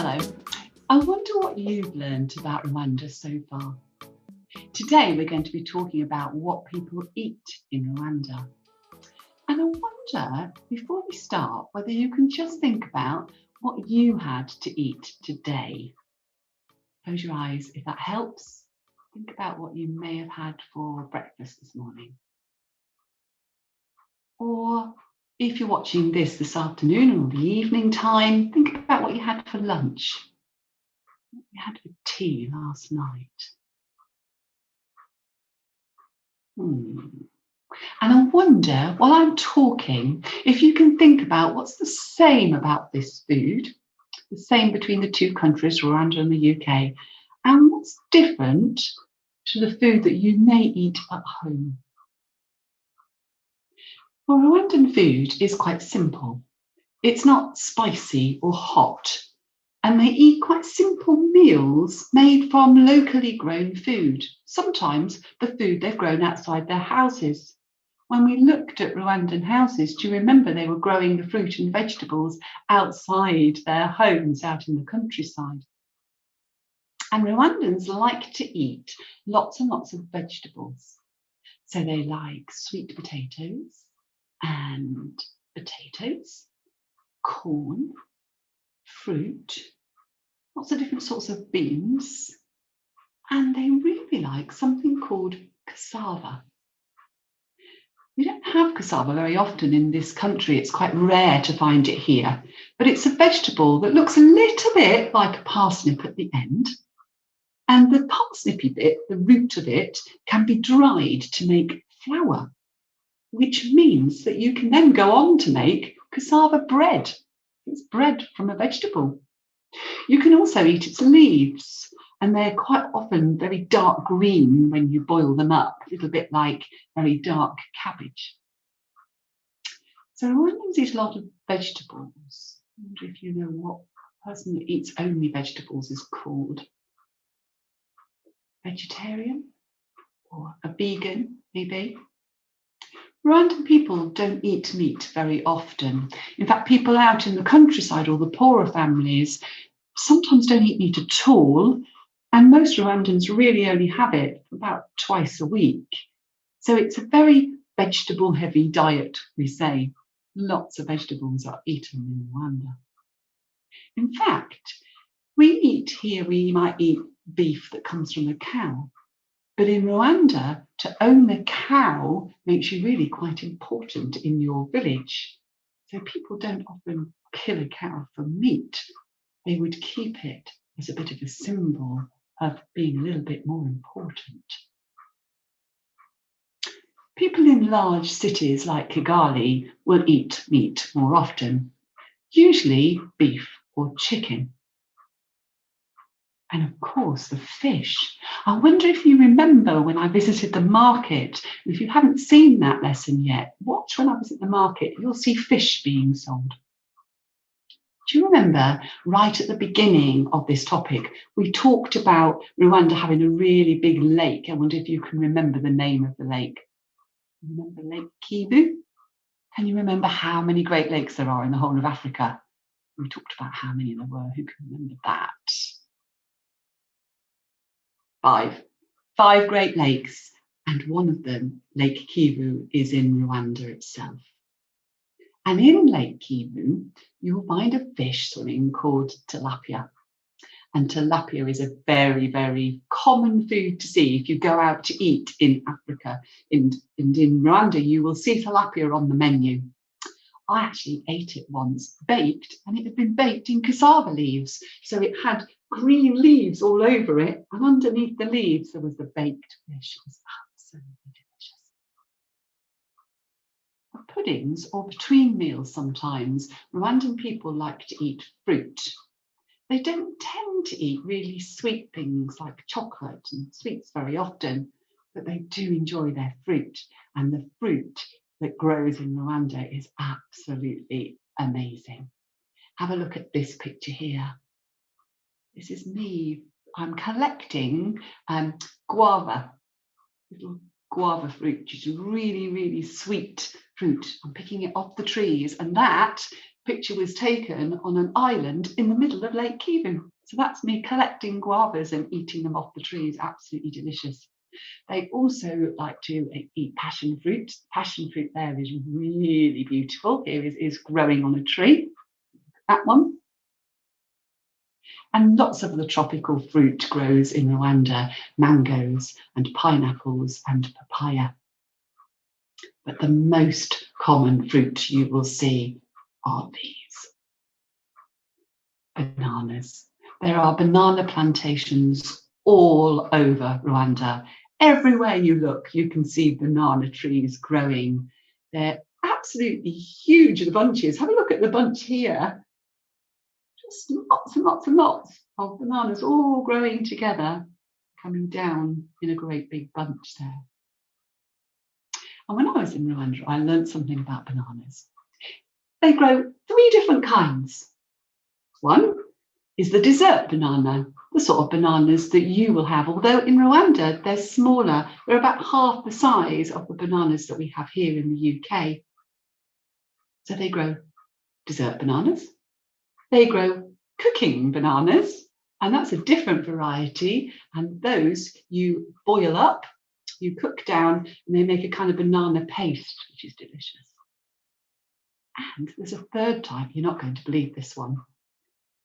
Hello. I wonder what you've learned about Rwanda so far. Today we're going to be talking about what people eat in Rwanda. And I wonder, before we start, whether you can just think about what you had to eat today. Close your eyes if that helps. Think about what you may have had for breakfast this morning. Or if you're watching this afternoon or the evening time, think about what you had for lunch. What you had for tea last night. And I wonder, while I'm talking, if you can think about what's the same about this food, the same between the two countries, Rwanda and the UK, and what's different to the food that you may eat at home. Well, Rwandan food is quite simple. It's not spicy or hot, and they eat quite simple meals made from locally grown food, sometimes the food they've grown outside their houses. When we looked at Rwandan houses, do you remember they were growing the fruit and vegetables outside their homes, out in the countryside? And Rwandans like to eat lots and lots of vegetables. So they like sweet potatoes and potatoes, corn, fruit, lots of different sorts of beans, and they really like something called cassava. We don't have cassava very often in this country. It's quite rare to find it here, but it's a vegetable that looks a little bit like a parsnip at the end. And the parsnippy bit, the root of it, can be dried to make flour, which means that you can then go on to make cassava bread. It's bread from a vegetable. You can also eat its leaves, and they're quite often very dark green when you boil them up, a little bit like very dark cabbage. So Rwandans eat a lot of vegetables. I wonder if you know what a person that eats only vegetables is called. Vegetarian or a vegan, maybe. Rwandan people don't eat meat very often. In fact, people out in the countryside or the poorer families sometimes don't eat meat at all, and most Rwandans really only have it about twice a week. So it's a very vegetable-heavy diet, we say. Lots of vegetables are eaten in Rwanda. In fact, we might eat beef that comes from a cow. But in Rwanda, to own a cow makes you really quite important in your village. So people don't often kill a cow for meat. They would keep it as a bit of a symbol of being a little bit more important. People in large cities like Kigali will eat meat more often, usually beef or chicken. And of course, the fish. I wonder if you remember when I visited the market. If you haven't seen that lesson yet, watch when I was at the market. You'll see fish being sold. Do you remember right at the beginning of this topic, we talked about Rwanda having a really big lake. I wonder if you can remember the name of the lake. Remember Lake Kivu? Can you remember how many Great Lakes there are in the whole of Africa? We talked about how many there were. Who can remember that? 5 Great Lakes, and one of them, Lake Kivu, is in Rwanda itself. And in Lake Kivu, you'll find a fish swimming called tilapia. And tilapia is a very, very common food to see if you go out to eat in Africa. And in Rwanda, you will see tilapia on the menu. I actually ate it once, baked, and it had been baked in cassava leaves. So it had green leaves all over it, and underneath the leaves there was the baked fish. It was absolutely delicious. For puddings or between meals sometimes, Rwandan people like to eat fruit. They don't tend to eat really sweet things like chocolate and sweets very often, but they do enjoy their fruit, and the fruit that grows in Rwanda is absolutely amazing. Have a look at this picture here. This is me. I'm collecting guava, little guava fruit, which is really, really sweet fruit. I'm picking it off the trees, and that Picture was taken on an island in the middle of Lake Kivu. So that's me collecting guavas and eating them off the trees. Absolutely delicious. They also like to eat passion fruit. Passion fruit there is really beautiful. Here is growing on a tree. That one. And lots of the tropical fruit grows in Rwanda, mangoes and pineapples and papaya. But the most common fruit you will see are these. Bananas. There are banana plantations all over Rwanda. Everywhere you look, you can see banana trees growing. They're absolutely huge, the bunches. Have a look at the bunch here. Just lots and lots and lots of bananas all growing together, coming down in a great big bunch there. And when I was in Rwanda, I learned something about bananas. They grow 3 different kinds. One is the dessert banana, the sort of bananas that you will have, although in Rwanda they're smaller. They're about half the size of the bananas that we have here in the UK. So they grow dessert bananas. They grow cooking bananas, and that's a different variety, and those you boil up, you cook down, and they make a kind of banana paste, which is delicious. And there's a third type, you're not going to believe this one.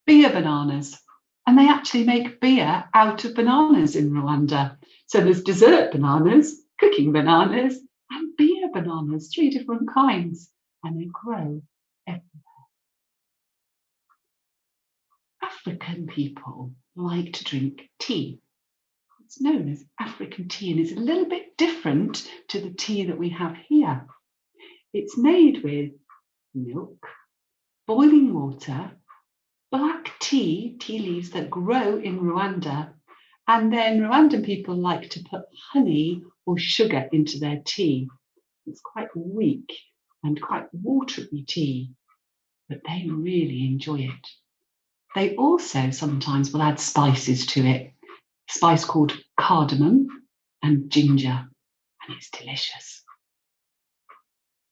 Beer bananas, and they actually make beer out of bananas in Rwanda. So there's dessert bananas, cooking bananas, and beer bananas, 3 different kinds, and they grow everywhere. African people like to drink tea. It's known as African tea, and it's a little bit different to the tea that we have here. It's made with milk, boiling water, black tea leaves that grow in Rwanda, and then Rwandan people like to put honey or sugar into their tea. It's quite weak and quite watery tea, but they really enjoy it. They also sometimes will add spices to it, a spice called cardamom and ginger, and it's delicious.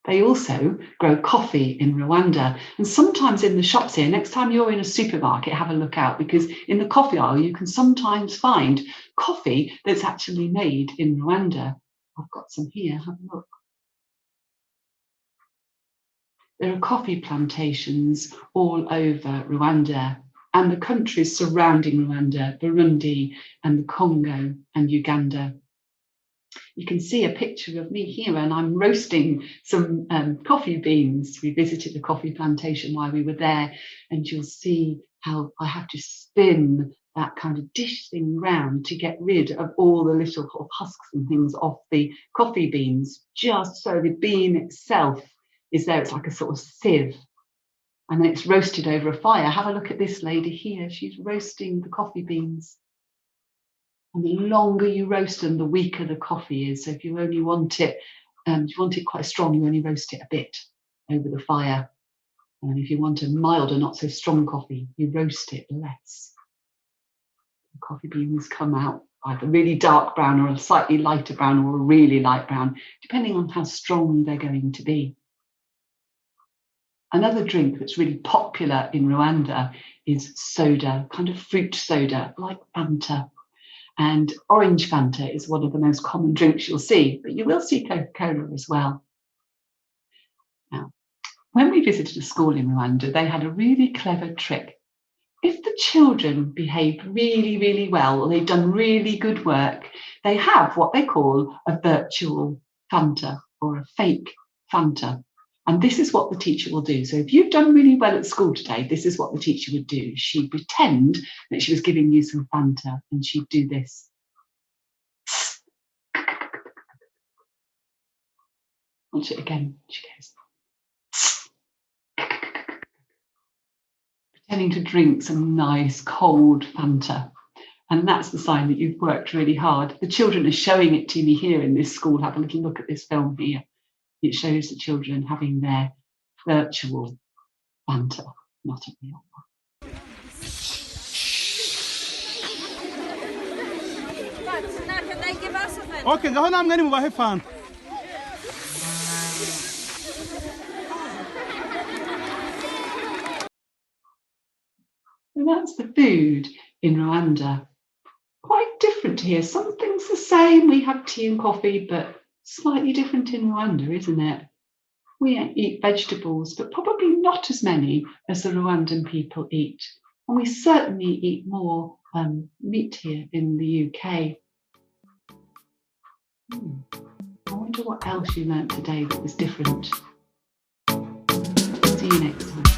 They also grow coffee in Rwanda, and sometimes in the shops here, next time you're in a supermarket, have a look out, because in the coffee aisle you can sometimes find coffee that's actually made in Rwanda. I've got some here, have a look. There are coffee plantations all over Rwanda and the countries surrounding Rwanda, Burundi and the Congo and Uganda. You can see a picture of me here, and I'm roasting some coffee beans. We visited a coffee plantation while we were there, and you'll see how I have to spin that kind of dish thing round to get rid of all the little husks and things off the coffee beans, just so the bean itself is there. It's like a sort of sieve, and then it's roasted over a fire. Have a look at this lady here. She's roasting the coffee beans. And the longer you roast them, the weaker the coffee is. So if you only want it, if you want it quite strong, you only roast it a bit over the fire. And if you want a milder, not so strong coffee, you roast it less. The coffee beans come out either really dark brown or a slightly lighter brown or a really light brown, depending on how strong they're going to be. Another drink that's really popular in Rwanda is soda, kind of fruit soda, like Fanta. And orange Fanta is one of the most common drinks you'll see, but you will see Coca-Cola as well. Now, when we visited a school in Rwanda, they had a really clever trick. If the children behaved really, really well, or they've done really good work, they have what they call a virtual Fanta or a fake Fanta. And this is what the teacher will do. So if you've done really well at school today, this is what the teacher would do. She'd pretend that she was giving you some Fanta, and she'd do this. Watch it again. She goes. Pretending to drink some nice cold Fanta. And that's the sign that you've worked really hard. The children are showing it to me here in this school. Have a little look at this film here. It shows the children having their virtual Fanta, not a real one. Okay, ngaho namwe ni mubahe Fanta. that's the food in Rwanda. Quite different here. Some things the same. We have tea and coffee, but slightly different in Rwanda, isn't it? We eat vegetables, but probably not as many as the Rwandan people eat. And we certainly eat more meat here in the UK. I wonder what else you learnt today that was different. See you next time.